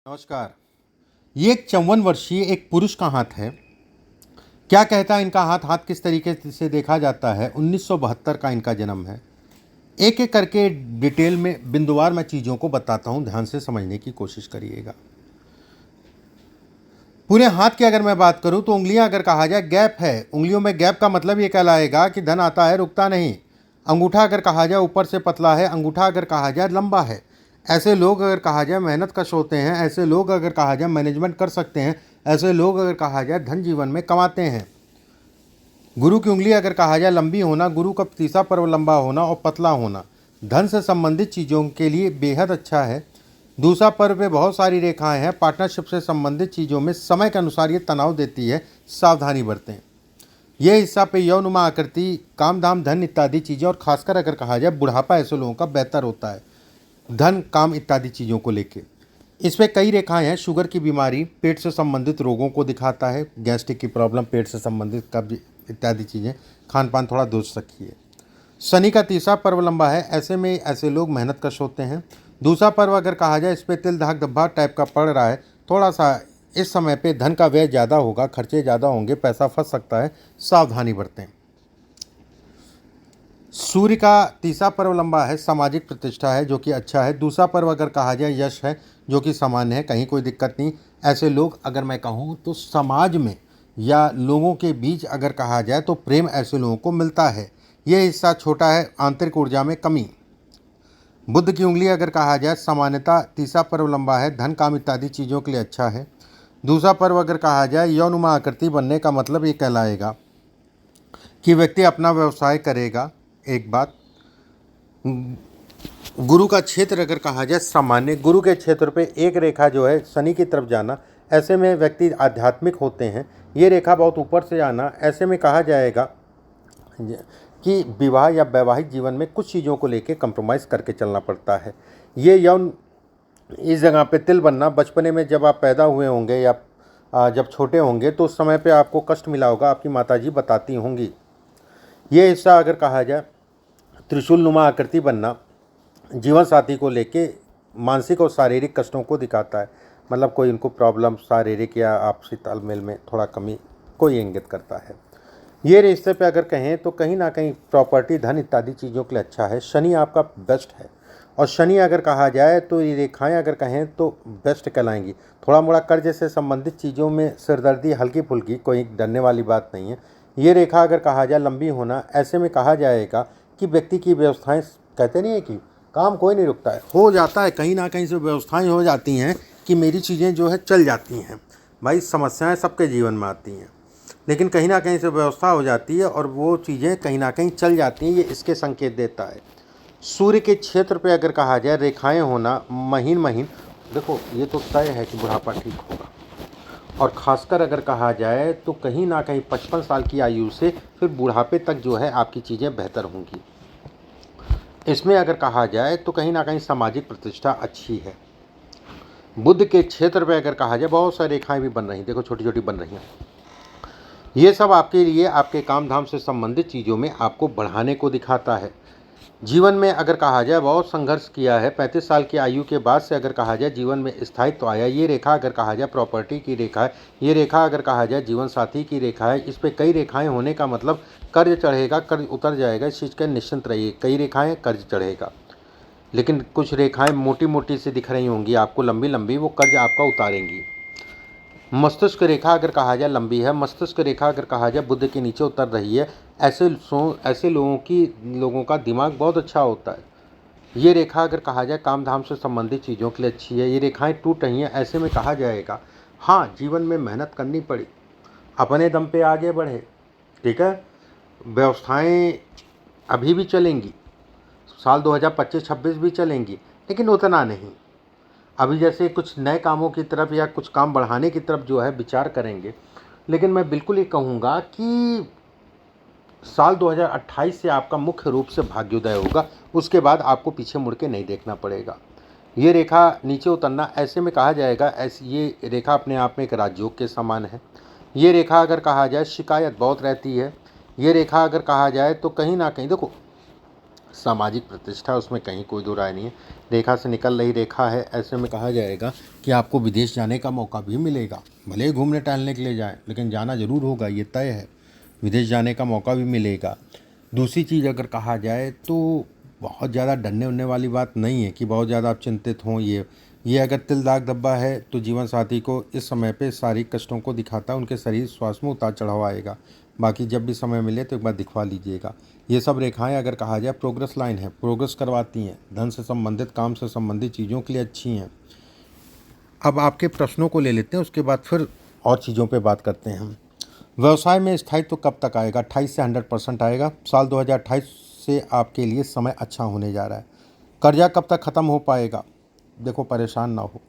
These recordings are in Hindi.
नमस्कार। ये एक 54 वर्षीय एक पुरुष का हाथ है। क्या कहता है इनका हाथ? हाथ किस तरीके से देखा जाता है? 1972 का इनका जन्म है। एक एक करके डिटेल में बिंदुवार मैं चीज़ों को बताता हूँ, ध्यान से समझने की कोशिश करिएगा। पूरे हाथ की अगर मैं बात करूँ तो उंगलियां अगर कहा जाए गैप है। उंगलियों में गैप का मतलब ये कहलाएगा कि धन आता है, रुकता नहीं। अंगूठा अगर कहा जाए ऊपर से पतला है, अंगूठा अगर कहा जाए लंबा है। ऐसे लोग अगर कहा जाए मेहनत कश होते हैं, ऐसे लोग अगर कहा जाए मैनेजमेंट कर सकते हैं, ऐसे लोग अगर कहा जाए धन जीवन में कमाते हैं। गुरु की उंगली अगर कहा जाए लंबी होना, गुरु का तीसरा पर्व लंबा होना और पतला होना धन से संबंधित चीज़ों के लिए बेहद अच्छा है। दूसरा पर्व पे बहुत सारी रेखाएं हैं। पार्टनरशिप से संबंधित चीज़ों में समय के अनुसार ये तनाव देती है, सावधानी बरतें। यह हिस्सा पे यौनुमा आकृति, काम धाम धन इत्यादि चीज़ें, और खासकर अगर कहा जाए बुढ़ापा ऐसे लोगों का बेहतर होता है धन काम इत्यादि चीज़ों को लेके। इस पे कई रेखाएं हैं। शुगर की बीमारी, पेट से संबंधित रोगों को दिखाता है, गैस्ट्रिक की प्रॉब्लम, पेट से संबंधित कब्ज इत्यादि चीज़ें। खान पान थोड़ा दुरुस्त रखिए। शनि का तीसरा पर्व लंबा है, ऐसे में ऐसे लोग मेहनत कश होते हैं। दूसरा पर्व अगर कहा जाए इस पर तिल धाक धब्बा टाइप का पड़ रहा है, थोड़ा सा इस समय पे धन का व्यय ज़्यादा होगा, खर्चे ज़्यादा होंगे, पैसा फंस सकता है, सावधानी बरतें। सूर्य का तीसरा पर्व लंबा है, सामाजिक प्रतिष्ठा है जो कि अच्छा है। दूसरा पर्व अगर कहा जाए यश है जो कि सामान्य है, कहीं कोई दिक्कत नहीं। ऐसे लोग अगर मैं कहूँ तो समाज में या लोगों के बीच अगर कहा जाए तो प्रेम ऐसे लोगों को मिलता है। यह हिस्सा छोटा है, आंतरिक ऊर्जा में कमी। बुध की उंगली अगर कहा जाए सामान्यता तीसरा पर्व लंबा है, धन काम इत्यादि चीज़ों के लिए अच्छा है। दूसरा पर्व अगर कहा जाए यौनुमा आकृति बनने का मतलब ये कहलाएगा कि व्यक्ति अपना व्यवसाय करेगा। एक बात, गुरु का क्षेत्र अगर कहा जाए सामान्य, गुरु के क्षेत्र पे एक रेखा जो है शनि की तरफ जाना, ऐसे में व्यक्ति आध्यात्मिक होते हैं। ये रेखा बहुत ऊपर से आना, ऐसे में कहा जाएगा कि विवाह या वैवाहिक जीवन में कुछ चीज़ों को लेके कंप्रोमाइज़ करके चलना पड़ता है। ये यौन इस जगह पे तिल बनना, बचपने में जब आप पैदा हुए होंगे या जब छोटे होंगे तो उस समय पे आपको कष्ट मिला होगा, आपकी माताजी बताती होंगी। ये हिस्सा अगर कहा जाए त्रिशूल नुमा आकृति बनना, जीवन साथी को लेके मानसिक और शारीरिक कष्टों को दिखाता है। मतलब कोई इनको प्रॉब्लम शारीरिक या आपसी तालमेल में थोड़ा कमी को ये इंगित करता है। ये रिश्ते पे अगर कहें तो कहीं ना कहीं प्रॉपर्टी धन इत्यादि चीज़ों के लिए अच्छा है। शनि आपका बेस्ट है, और शनि अगर कहा जाए तो ये रेखाएं अगर कहें तो बेस्ट कहलाएंगी। थोड़ा मोड़ा कर्ज से संबंधित चीज़ों में सिरदर्दी हल्की फुल्की, कोई डरने वाली बात नहीं है। ये रेखा अगर कहा जाए लंबी होना, ऐसे में कहा जाएगा कि व्यक्ति की व्यवस्थाएं, कहते नहीं है कि काम कोई नहीं रुकता है, हो जाता है, कहीं ना कहीं से व्यवस्थाएं हो जाती हैं कि मेरी चीज़ें जो है चल जाती हैं। भाई समस्याएं सबके जीवन में आती हैं, लेकिन कहीं ना कहीं से व्यवस्था हो जाती है और वो चीज़ें कहीं ना कहीं चल जाती हैं। ये इसके संकेत देता है। सूर्य के क्षेत्र पे अगर कहा जाए रेखाएं होना महीन महीन, देखो ये तो तय है कि बुढ़ापा ठीक होगा। और ख़ासकर अगर कहा जाए तो कहीं ना कहीं 55 साल की आयु से फिर बुढ़ापे तक जो है आपकी चीज़ें बेहतर होंगी। इसमें अगर कहा जाए तो कहीं ना कहीं सामाजिक प्रतिष्ठा अच्छी है। बुध के क्षेत्र पे अगर कहा जाए बहुत सारी रेखाएं भी बन रही, देखो छोटी छोटी बन रही हैं। ये सब आपके लिए आपके काम धाम से संबंधित चीज़ों में आपको बढ़ाने को दिखाता है। जीवन में अगर कहा जाए बहुत संघर्ष किया है, 35 साल की आयु के बाद से अगर कहा जाए जीवन में स्थायित्व तो आया। ये रेखा अगर कहा जाए प्रॉपर्टी की रेखा है। ये रेखा अगर कहा जाए जीवन साथी की रेखा है। इस पर कई रेखाएं होने का मतलब कर्ज चढ़ेगा, कर्ज उतर जाएगा, इस चीज़ का निश्चिंत रहिए। कई रेखाएं कर्ज चढ़ेगा, लेकिन कुछ रेखाएं मोटी मोटी से दिख रही होंगी आपको, लंबी लंबी, वो कर्ज आपका उतारेंगी। मस्तिष्क रेखा अगर कहा जाए लंबी है, मस्तिष्क रेखा अगर कहा जाए बुध के नीचे उतर रही है। ऐसे लोगों का दिमाग बहुत अच्छा होता है। ये रेखा अगर कहा जाए काम धाम से संबंधित चीज़ों के लिए अच्छी है। ये रेखाएं टूट रही हैं, ऐसे में कहा जाएगा हाँ जीवन में मेहनत करनी पड़ी, अपने दम पे आगे बढ़े। ठीक है, व्यवस्थाएं अभी भी चलेंगी, साल 2025-26 भी चलेंगी, लेकिन उतना नहीं। अभी जैसे कुछ नए कामों की तरफ या कुछ काम बढ़ाने की तरफ जो है विचार करेंगे। लेकिन मैं बिल्कुल ये कहूँगा कि साल 2028 से आपका मुख्य रूप से भाग्योदय होगा। उसके बाद आपको पीछे मुड़ के नहीं देखना पड़ेगा। ये रेखा नीचे उतरना, ऐसे में कहा जाएगा ऐसी ये रेखा अपने आप में एक राजयोग के समान है। ये रेखा अगर कहा जाए शिकायत बहुत रहती है। ये रेखा अगर कहा जाए तो कहीं ना कहीं देखो सामाजिक प्रतिष्ठा, उसमें कहीं कोई दो राय नहीं है। रेखा से निकल रही रेखा है, ऐसे में कहा जाएगा कि आपको विदेश जाने का मौका भी मिलेगा। भले ही घूमने टहलने के लिए जाएं, लेकिन जाना ज़रूर होगा, ये तय है। विदेश जाने का मौका भी मिलेगा। दूसरी चीज़ अगर कहा जाए तो बहुत ज़्यादा डरने उड़ने वाली बात नहीं है कि बहुत ज़्यादा आप चिंतित हों। ये अगर तिल दाग धब्बा है तो जीवन साथी को इस समय पे शारीरिक कष्टों को दिखाता है, उनके शरीर स्वास्थ्य में उतार चढ़ाव आएगा। बाकी जब भी समय मिले तो एक बार दिखवा लीजिएगा। ये सब रेखाएं अगर कहा जाए प्रोग्रेस लाइन है, प्रोग्रेस करवाती हैं, धन से संबंधित, काम से संबंधित चीज़ों के लिए अच्छी हैं। अब आपके प्रश्नों को ले लेते हैं, उसके बाद फिर और चीज़ों पे बात करते हैं हम। व्यवसाय में स्थायित्व कब तक आएगा? 28 से 100% आएगा। साल 2028 से आपके लिए समय अच्छा होने जा रहा है। कर्जा कब तक ख़त्म हो पाएगा? देखो, परेशान ना हो,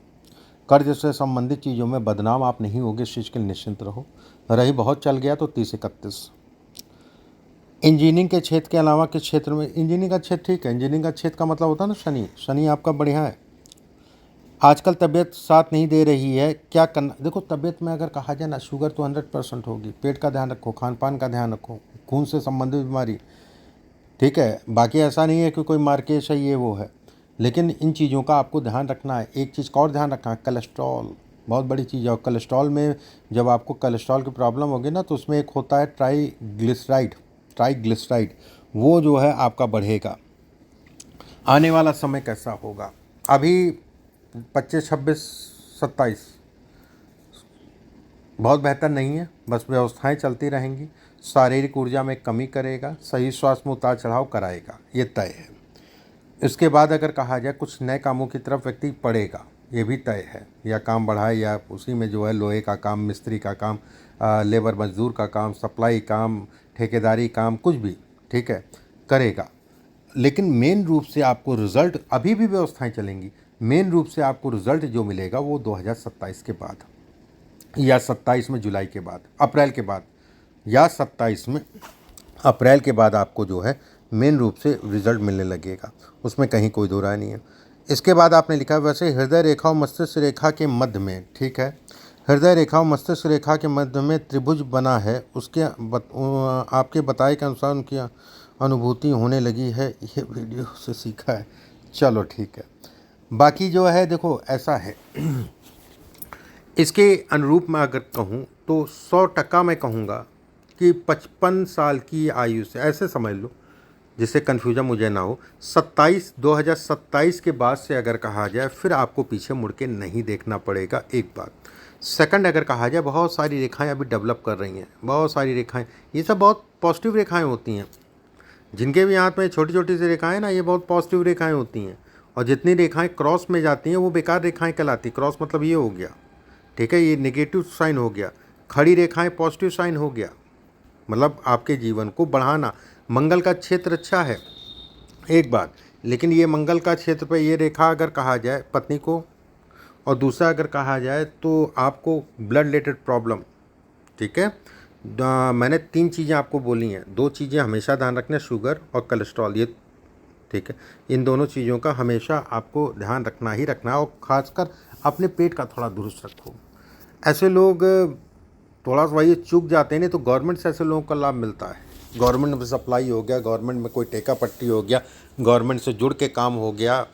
कर्ज से संबंधित चीज़ों में बदनाम आप नहीं होगे, इस चीज़ के लिए निश्चिंत रहो। रही बहुत चल गया तो 30-31। इंजीनियरिंग के क्षेत्र के अलावा किस क्षेत्र में? इंजीनियरिंग का क्षेत्र ठीक है। इंजीनियरिंग का क्षेत्र का मतलब होता है ना शनि, शनि आपका बढ़िया है। आजकल तबीयत साथ नहीं दे रही है, क्या करना? देखो, तबीयत में अगर कहा जाए ना, शुगर तो 100% होगी। पेट का ध्यान रखो, खान पान का ध्यान रखो, खून से संबंधित बीमारी, ठीक है। बाकी ऐसा नहीं है कि कोई मार्केश है, ये वो है, लेकिन इन चीज़ों का आपको ध्यान रखना है। एक चीज़ का और ध्यान रखना है, कोलेस्ट्रॉल बहुत बड़ी चीज़ है। और कोलेस्ट्रॉल में जब आपको कोलेस्ट्रॉल की प्रॉब्लम होगी ना, तो उसमें एक होता है ट्राईग्लिसराइड, वो जो है आपका बढ़ेगा। आने वाला समय कैसा होगा? अभी 25, 26, 27 बहुत बेहतर नहीं है, बस व्यवस्थाएं चलती रहेंगी। शारीरिक ऊर्जा में कमी करेगा, सही स्वास्थ्य में उतार चढ़ाव कराएगा, ये तय है। इसके बाद अगर कहा जाए कुछ नए कामों की तरफ व्यक्ति पड़ेगा, ये भी तय है। या काम बढ़ाए या उसी में जो है लोहे का काम, मिस्त्री का काम, लेबर मजदूर का काम, सप्लाई काम, ठेकेदारी काम, कुछ भी, ठीक है, करेगा। लेकिन मेन रूप से आपको रिज़ल्ट, अभी भी व्यवस्थाएं चलेंगी, मेन रूप से आपको रिज़ल्ट जो मिलेगा वो 2027 के बाद, या 27 में जुलाई के बाद, अप्रैल के बाद, या 27 में अप्रैल के बाद आपको जो है मेन रूप से रिज़ल्ट मिलने लगेगा, उसमें कहीं कोई दो राय नहीं है। इसके बाद आपने लिखा वैसे हृदय रेखा और मस्तिष्क रेखा के मध्य में, ठीक है, हृदय रेखा और मस्तिष्क रेखा के मध्य में त्रिभुज बना है, उसके आपके बताए के अनुसार उनकी अनुभूति होने लगी है। ये वीडियो से सीखा है, चलो ठीक है। बाकी जो है देखो ऐसा है, इसके अनुरूप में अगर कहूँ तो 100% मैं कहूँगा कि 55 साल की आयु से, ऐसे समझ लो जिससे कन्फ्यूजन मुझे ना हो, 2027 के बाद से अगर कहा जाए फिर आपको पीछे मुड़ के नहीं देखना पड़ेगा, एक बात। सेकंड, अगर कहा जाए बहुत सारी रेखाएं अभी डेवलप कर रही हैं, बहुत सारी रेखाएं, ये सब बहुत पॉजिटिव रेखाएं होती हैं। जिनके भी हाथ में छोटी छोटी सी रेखाएं ना, ये बहुत पॉजिटिव रेखाएं होती हैं। और जितनी रेखाएं क्रॉस में जाती हैं वो बेकार रेखाएं कहलाती। क्रॉस मतलब ये हो गया, ठीक है, ये नेगेटिव साइन हो गया। खड़ी रेखाएं पॉजिटिव साइन हो गया, मतलब आपके जीवन को बढ़ाना। मंगल का क्षेत्र अच्छा है, एक बात, लेकिन ये मंगल का क्षेत्र पे ये रेखा अगर कहा जाए पत्नी को, और दूसरा अगर कहा जाए तो आपको ब्लड रिलेटेड प्रॉब्लम, ठीक है। मैंने 3 चीज़ें आपको बोली हैं, 2 चीज़ें हमेशा ध्यान रखना, शुगर और कोलेस्ट्रॉल, ये ठीक है। इन दोनों चीज़ों का हमेशा आपको ध्यान रखना ही रखना है, और ख़ासकर अपने पेट का थोड़ा दुरुस्त रखो। ऐसे लोग थोड़ा सा वही चूक जाते हैं, नहीं तो गवर्नमेंट से ऐसे लोगों का लाभ मिलता है। गवर्नमेंट में सप्लाई हो गया, गवर्नमेंट में कोई टेका पट्टी हो गया, गवर्नमेंट से जुड़ के काम हो गया,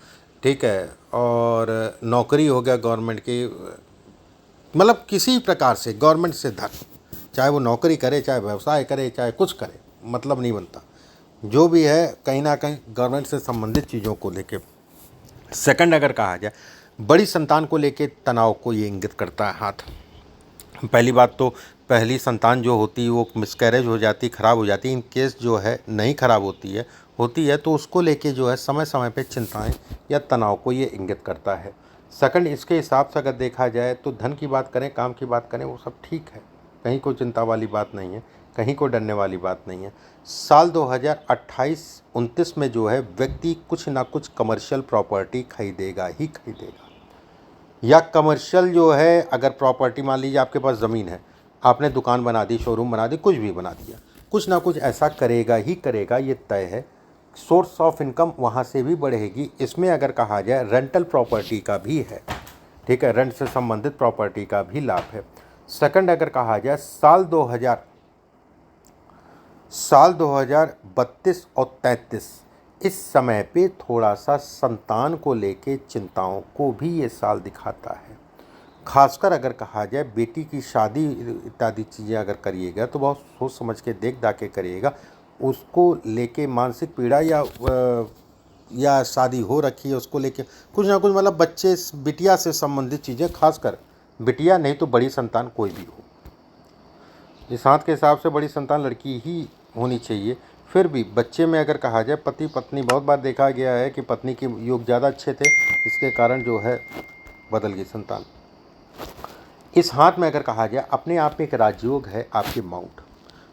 ठीक है, और नौकरी हो गया गवर्नमेंट की, मतलब किसी प्रकार से गवर्नमेंट से धन, चाहे वो नौकरी करे, चाहे व्यवसाय करे, चाहे कुछ करे, मतलब नहीं बनता। जो भी है कहीं ना कहीं गवर्नमेंट से संबंधित चीज़ों को लेके। सेकंड, अगर कहा जाए बड़ी संतान को लेके तनाव को ये इंगित करता है हाथ। पहली बात तो पहली संतान जो होती है वो मिसकैरेज हो जाती, ख़राब हो जाती। इन केस जो है नहीं ख़राब होती है तो उसको लेके जो है समय समय पे चिंताएं या तनाव को ये इंगित करता है। सेकंड, इसके हिसाब से अगर देखा जाए तो धन की बात करें, काम की बात करें, वो सब ठीक है, कहीं कोई चिंता वाली बात नहीं है, कहीं कोई डरने वाली बात नहीं है। साल 2028-29 में जो है व्यक्ति कुछ ना कुछ कमर्शियल प्रॉपर्टी खरीदेगा ही खरीदेगा, या कमर्शियल जो है अगर प्रॉपर्टी, मान लीजिए आपके पास ज़मीन है, आपने दुकान बना दी, शोरूम बना दी, कुछ भी बना दिया, कुछ ना कुछ ऐसा करेगा ही करेगा, ये तय है। सोर्स ऑफ इनकम वहाँ से भी बढ़ेगी। इसमें अगर कहा जाए रेंटल प्रॉपर्टी का भी है, ठीक है, रेंट से संबंधित प्रॉपर्टी का भी लाभ है। सेकंड, अगर कहा जाए साल 2032 और 33, इस समय पे थोड़ा सा संतान को लेके चिंताओं को भी ये साल दिखाता है। खासकर अगर कहा जाए बेटी की शादी इत्यादि चीज़ें अगर करिएगा तो बहुत सोच समझ के देख दाख के करिएगा। उसको लेके मानसिक पीड़ा या शादी हो रखी है उसको लेके कुछ ना कुछ, मतलब बच्चे बिटिया से संबंधित चीज़ें, खासकर बिटिया नहीं तो बड़ी संतान कोई भी हो। इस हाथ के हिसाब से बड़ी संतान लड़की ही होनी चाहिए। फिर भी बच्चे में अगर कहा जाए पति पत्नी, बहुत बार देखा गया है कि पत्नी के योग ज़्यादा अच्छे थे, इसके कारण जो है बदल गई संतान। इस हाथ में अगर कहा जाए अपने आप में एक राजयोग है आपके माउंट।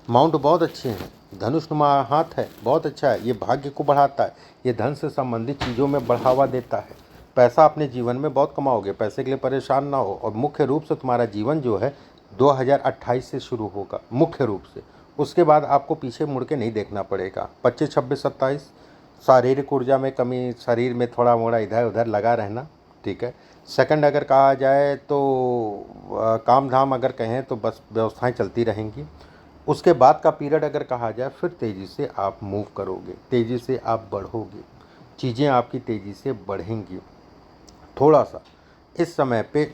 माउंट बहुत अच्छे हैं, धनुषनुमा हाथ है, बहुत अच्छा है। ये भाग्य को बढ़ाता है, ये धन से संबंधित चीज़ों में बढ़ावा देता है। पैसा अपने जीवन में बहुत कमाओगे, पैसे के लिए परेशान ना हो। और मुख्य रूप से तुम्हारा जीवन जो है 2028 से शुरू होगा मुख्य रूप से। उसके बाद आपको पीछे मुड़ के नहीं देखना पड़ेगा। 25, 26, 27 शारीरिक ऊर्जा में कमी, शरीर में थोड़ा मोड़ा इधर उधर लगा रहना, ठीक है। सेकंड अगर कहा जाए तो काम धाम अगर कहें तो बस व्यवस्थाएं चलती रहेंगी। उसके बाद का पीरियड अगर कहा जाए फिर तेज़ी से आप मूव करोगे, तेज़ी से आप बढ़ोगे, चीज़ें आपकी तेज़ी से बढ़ेंगी। थोड़ा सा इस समय पे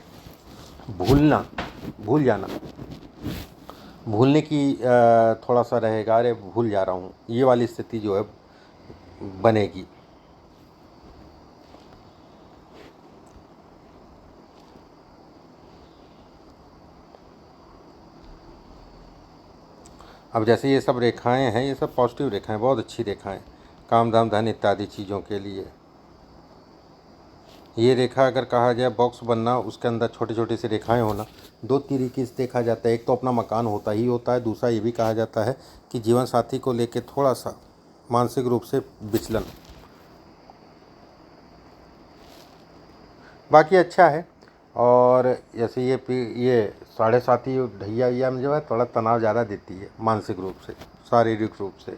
भूल जाना, भूलने की थोड़ा सा रहेगा, अरे भूल जा रहा हूँ, ये वाली स्थिति जो है बनेगी। अब जैसे ये सब रेखाएं हैं, ये सब पॉजिटिव रेखाएं, बहुत अच्छी रेखाएं, काम धाम धन इत्यादि चीज़ों के लिए। ये रेखा अगर कहा जाए बॉक्स बनना, उसके अंदर छोटी छोटी सी रेखाएं होना, दो तरीके से देखा जाता है। एक तो अपना मकान होता ही होता है, दूसरा ये भी कहा जाता है कि जीवन साथी को लेके थोड़ा सा मानसिक रूप से विचलन। बाकी अच्छा है। और जैसे ये 7.5 ढैया वैया में जो है थोड़ा तनाव ज़्यादा देती है, मानसिक रूप से शारीरिक रूप से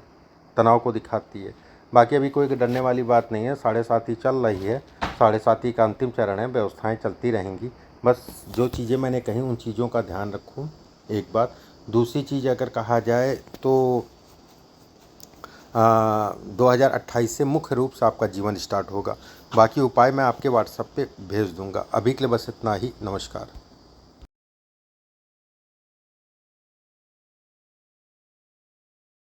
तनाव को दिखाती है। बाकी अभी कोई डरने वाली बात नहीं है। 7.5 चल रही है, 7.5 का अंतिम चरण है, व्यवस्थाएं चलती रहेंगी। बस जो चीज़ें मैंने कही उन चीज़ों का ध्यान रखूँ, एक बात। दूसरी चीज़ अगर कहा जाए तो 2028 से मुख्य रूप से आपका जीवन स्टार्ट होगा। बाकी उपाय मैं आपके व्हाट्सएप पे भेज दूंगा। अभी के लिए बस इतना ही। नमस्कार।